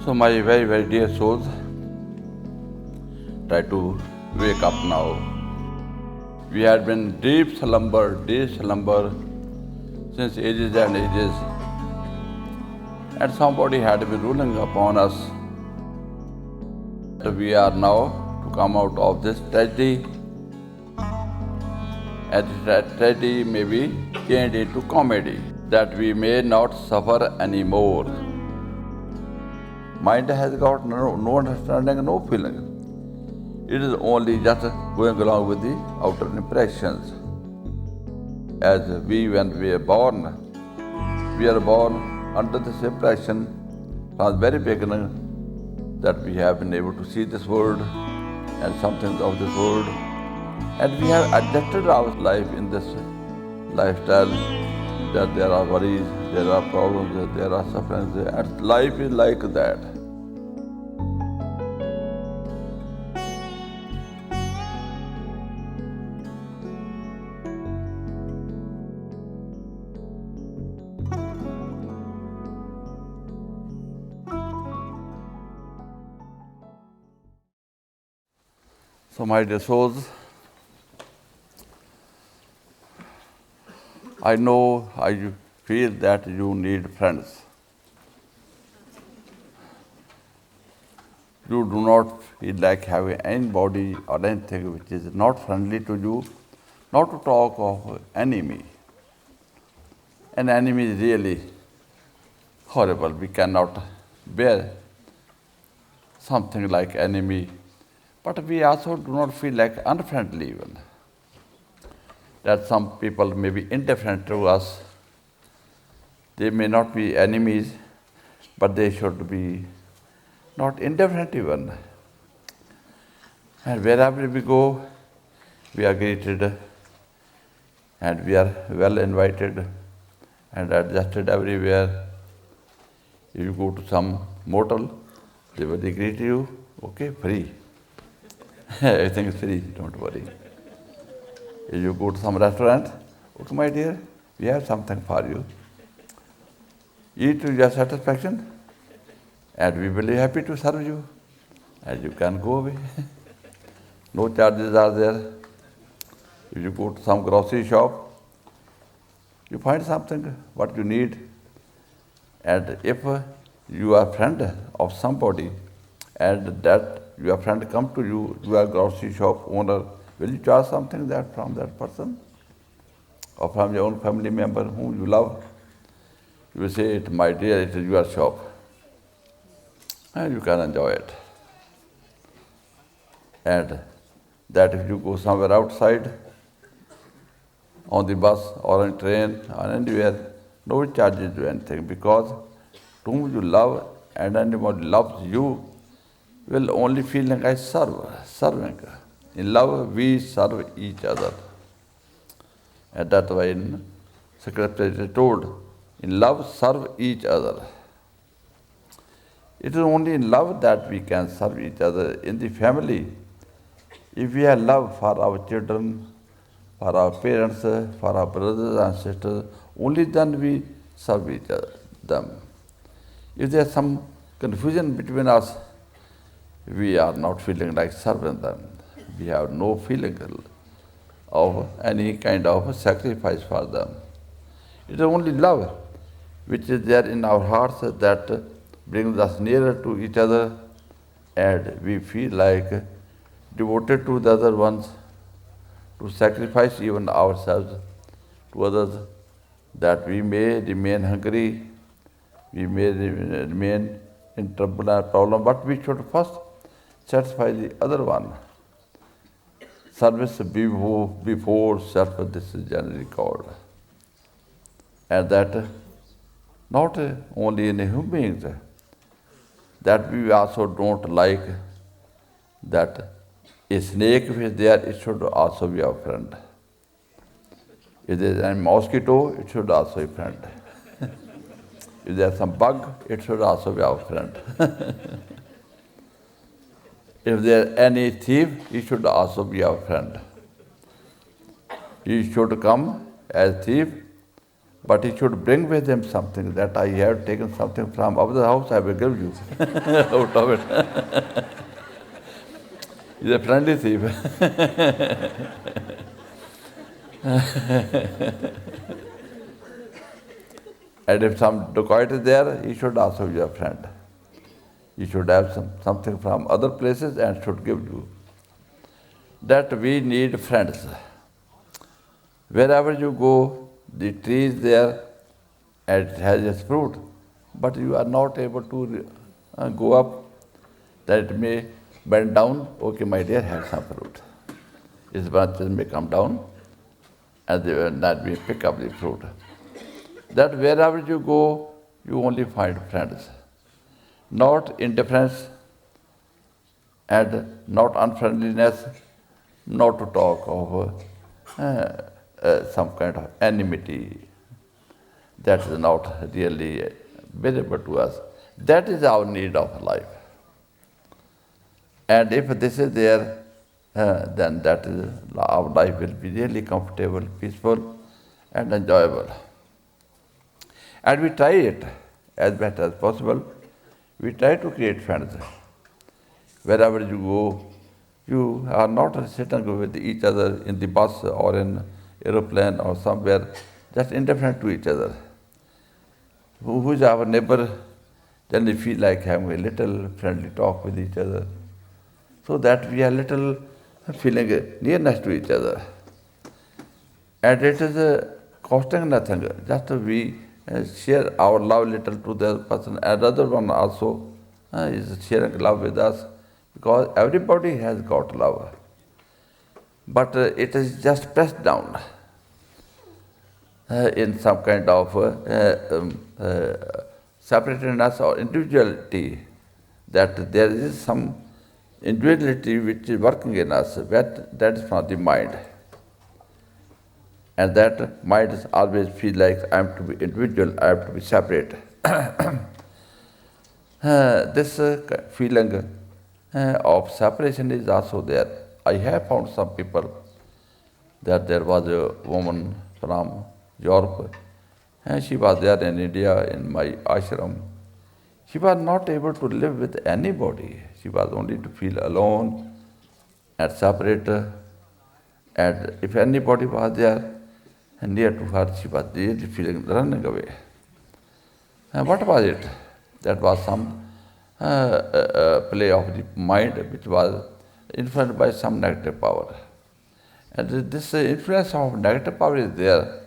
So my very, very dear souls, try to wake up now. We had been deep slumber since ages and ages, and somebody had been ruling upon us. We are now to come out of this tragedy, and that tragedy may be changed into comedy, that we may not suffer anymore. Mind has got no understanding, no feeling. It is only just going along with the outer impressions. As when we are born under this impression from the very beginning that we have been able to see this world and something of this world, and we have adjusted our life in this lifestyle, that there are worries, there are problems, there are sufferings, and life is like that. So my dear souls, I know I feel that you need friends. You do not feel like having anybody or anything which is not friendly to you, not to talk of enemy. An enemy is really horrible. We cannot bear something like enemy. But we also do not feel like unfriendly even. That some people may be indifferent to us. They may not be enemies, but they should be not indifferent even. And wherever we go, we are greeted and we are well invited and adjusted everywhere. If you go to some motel, they will greet you, okay, free. Everything is free, don't worry. If you go to some restaurant, okay, my dear, we have something for you. Eat to your satisfaction, and we will be happy to serve you, and you can go away. No charges are there. If you go to some grocery shop, you find something what you need, and if you are a friend of somebody, and that your friend come to you, you are grocery shop owner, will you charge something that from that person? Or from your own family member whom you love? You will say, my dear, it is your shop. And you can enjoy it. And that if you go somewhere outside, on the bus or on train or anywhere, nobody charges you anything, because whom you love and anybody loves you will only feel like I serving. In love, we serve each other. And that's why in Scripture it is told, in love, serve each other. It is only in love that we can serve each other. In the family, if we have love for our children, for our parents, for our brothers and sisters, only then we serve each other, them. If there is some confusion between us, we are not feeling like serving them. We have no feeling of any kind of sacrifice for them. It is only love which is there in our hearts that brings us nearer to each other, and we feel like devoted to the other ones, to sacrifice even ourselves to others, that we may remain hungry, we may remain in trouble and problem, but we should first satisfy the other one. Service before self, this is generally called. And that not only in human beings, that we also don't like that a snake if is there, it should also be our friend. If there is a mosquito, it should also be a friend. If there is some bug, it should also be our friend. If there is any thief, he should also be our friend. He should come as thief, But he should bring with him something that I have taken something from other house, I will give you out of it. He's a friendly thief. And if some dacoit is there, he should also be your friend. He should have something from other places and should give you. That we need friends. Wherever you go, the tree is there and it has its fruit, but you are not able to go up, that it may bend down. Okay, my dear, have some fruit. Its branches may come down and that may pick up the fruit. That wherever you go, you only find friends. Not indifference and not unfriendliness, not to talk of some kind of enmity. That is not really visible to us. That is our need of life. And if this is there, then that is, our life will be really comfortable, peaceful, and enjoyable. And we try it as best as possible. We try to create friends. Wherever you go, you are not sitting with each other in the bus or in aeroplane or somewhere, just indifferent to each other. Who is our neighbor? Then we feel like having a little friendly talk with each other, so that we are little feeling nearness to each other. And it is costing nothing, just we share our love little to the person, and other one also is sharing love with us, because everybody has got love. But it is just pressed down in some kind of separatedness or individuality, that there is some individuality which is working in us, that is from the mind. And that mind always feel like I am to be individual, I have to be separate. This feeling of separation is also there. I have found some people that there was a woman from Europe, and she was there in India in my ashram. She was not able to live with anybody. She was only to feel alone and separate. And if anybody was there and near to her, she was really feeling running away. And what was it? That was some play of the mind which was influenced by some negative power. And this influence of negative power is there,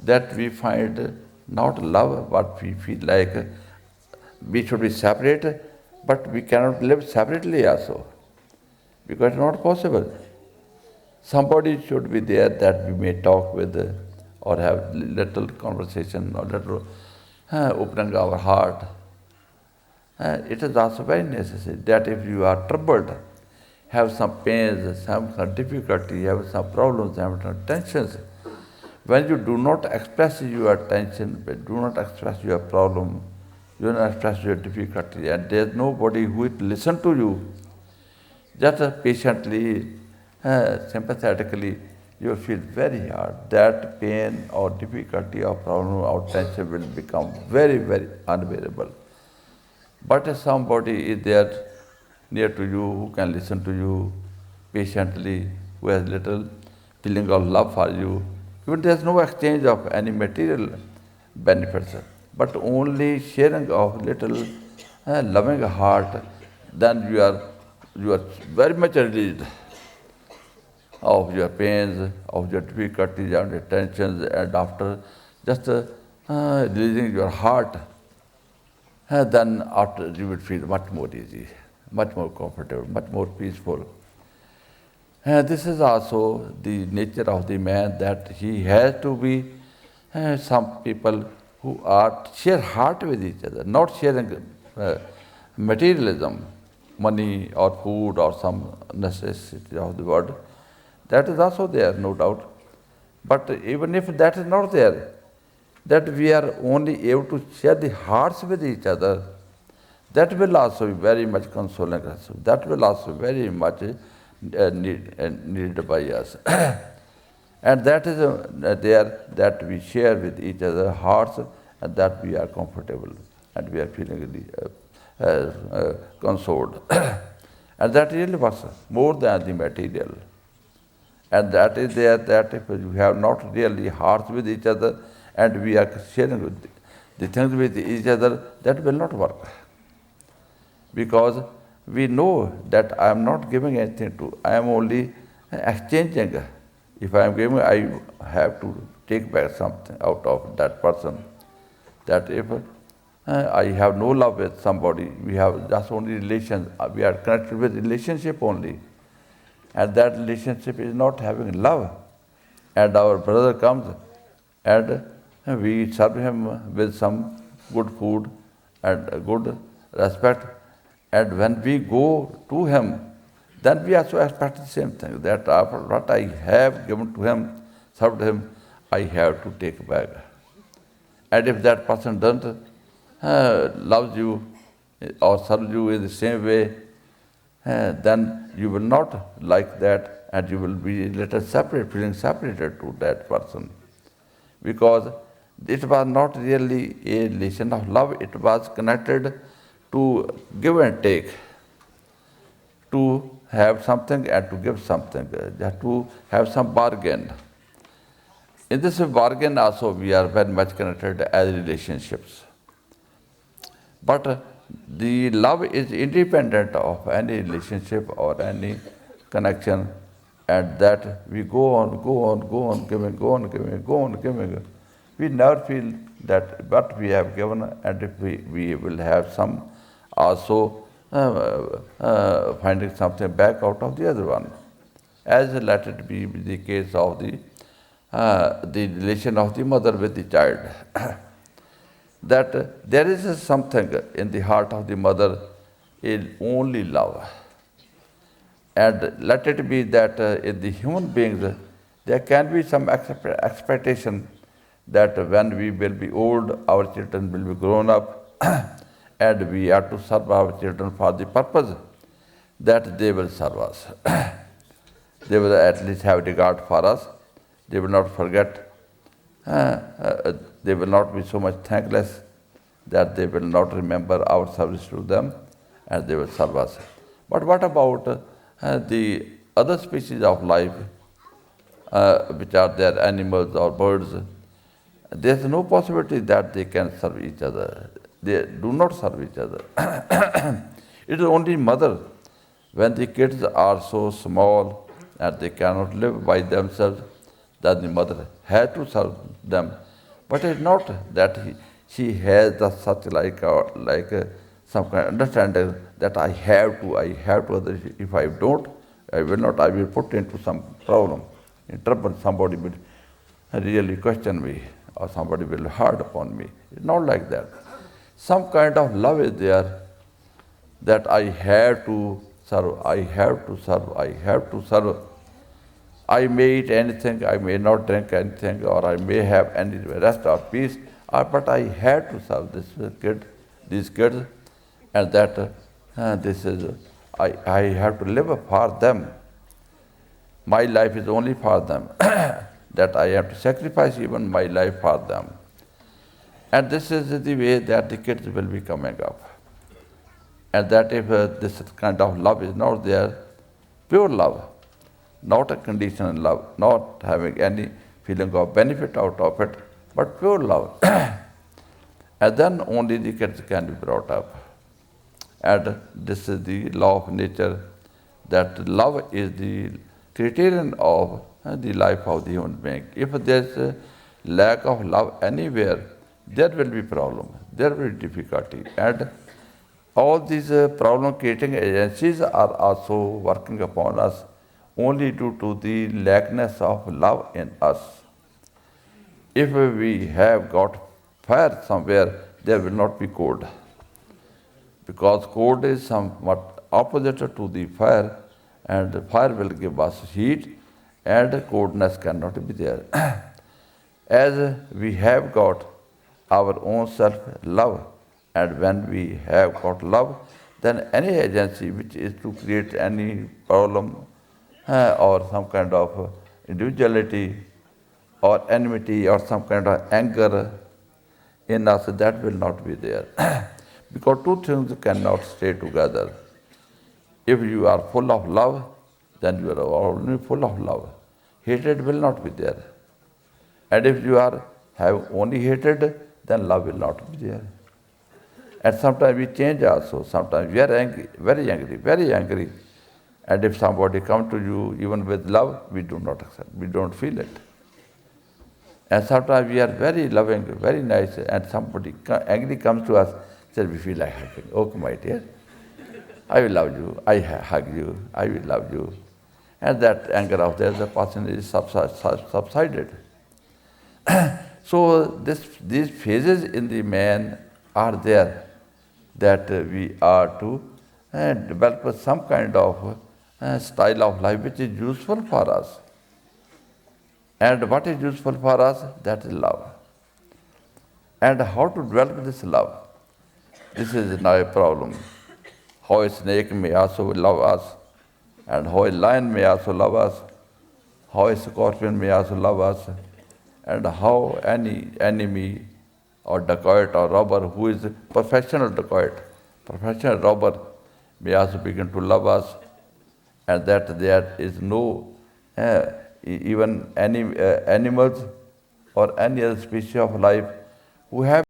that we find not love, but we feel like we should be separate, but we cannot live separately also, because it's not possible. Somebody should be there that we may talk with or have little conversation or little opening our heart. It is also very necessary that if you are troubled, have some pains, some difficulty, have some problems, have some tensions, when you do not express your tension, do not express your problem, you do not express your difficulty, and there is nobody who will listen to you, just patiently, sympathetically, you will feel very hard. That pain or difficulty or problem or tension will become very, very unbearable. But if somebody is there near to you, who can listen to you patiently, who has little feeling of love for you, even there is no exchange of any material benefits, but only sharing of little loving heart, then you are very much released of your pains, of your difficulties and your tensions, and after just releasing your heart, then after you will feel much more easy, much more comfortable, much more peaceful. This is also the nature of the man, that he has to be some people who are share heart with each other, not sharing materialism, money or food or some necessity of the world. That is also there, no doubt. But even if that is not there, that we are only able to share the hearts with each other, that will also be very much consoling us. That will also very much needed by us. And that is there that we share with each other hearts, and that we are comfortable and we are feeling really, consoled. And that really was more than the material. And that is there that if we have not really hearts with each other and we are sharing with the things with each other, that will not work. Because we know that I am not giving anything to, I am only exchanging. If I am giving, I have to take back something out of that person. That if I have no love with somebody, we have just only relations, we are connected with relationship only. And that relationship is not having love. And our brother comes and we serve him with some good food and good respect. And when we go to him, then we also expect the same thing, that after what I have given to him, served him, I have to take back. And if that person doesn't love you or serve you in the same way, then you will not like that and you will be a little separate, feeling separated to that person. Because it was not really a relation of love, it was connected to give and take, to have something and to give something, to have some bargain. In this bargain also we are very much connected as relationships. But the love is independent of any relationship or any connection, and that we go on giving, go on giving. We never feel that what we have given, and if we will have some also finding something back out of the other one. As let it be the case of the relation of the mother with the child. That there is something in the heart of the mother is only love. And let it be that in the human beings, there can be some expectation that when we will be old, our children will be grown up, and we are to serve our children for the purpose that they will serve us. They will at least have regard for us. They will not forget. They will not be so much thankless that they will not remember our service to them, and they will serve us. But what about the other species of life, which are there, animals or birds? There is no possibility that they can serve each other. They do not serve each other. It is only mother, when the kids are so small and they cannot live by themselves, that the mother has to serve them. But it is not that she has such like some kind of understanding that I have to others. If I don't, I will not, I will put into some problem, in trouble. Somebody will really question me, or somebody will hard upon me. It's not like that. Some kind of love is there, that I have to serve, I have to serve, I have to serve. I may eat anything, I may not drink anything, or I may have any rest or peace, but I have to serve these kids, and that this is, I have to live for them. My life is only for them, that I have to sacrifice even my life for them. And this is the way that the kids will be coming up. And that if this kind of love is not there, pure love, not a conditional love, not having any feeling of benefit out of it, but pure love. And then only the kids can be brought up. And this is the law of nature, that love is the criterion of the life of the human being. If there is a lack of love anywhere, there will be problem, there will be difficulty. And all these problem-creating agencies are also working upon us only due to the lackness of love in us. If we have got fire somewhere, there will not be cold. Because cold is somewhat opposite to the fire, and the fire will give us heat, and coldness cannot be there. As we have got our own self-love, and when we have got love, then any agency which is to create any problem or some kind of individuality or enmity or some kind of anger in us, that will not be there. Because two things cannot stay together. If you are full of love, then you are only full of love. Hatred will not be there. And if you have only hatred, then love will not be there. And sometimes we change also. Sometimes we are angry, very angry, very angry. And if somebody comes to you even with love, we do not accept, we don't feel it. And sometimes we are very loving, very nice, and somebody angry comes to us, says we feel like hugging. Okay, my dear, I will love you, I hug you, I will love you. And that anger of theirs, the person is subsided. So these phases in the man are there, that we are to develop some kind of style of life which is useful for us. And what is useful for us? That is love. And how to develop this love? This is now a problem. How a snake may also love us, and how a lion may also love us, how a scorpion may also love us, and how any enemy or dacoit or robber who is a professional dacoit, professional robber may also begin to love us, and that there is no even any animals or any other species of life who have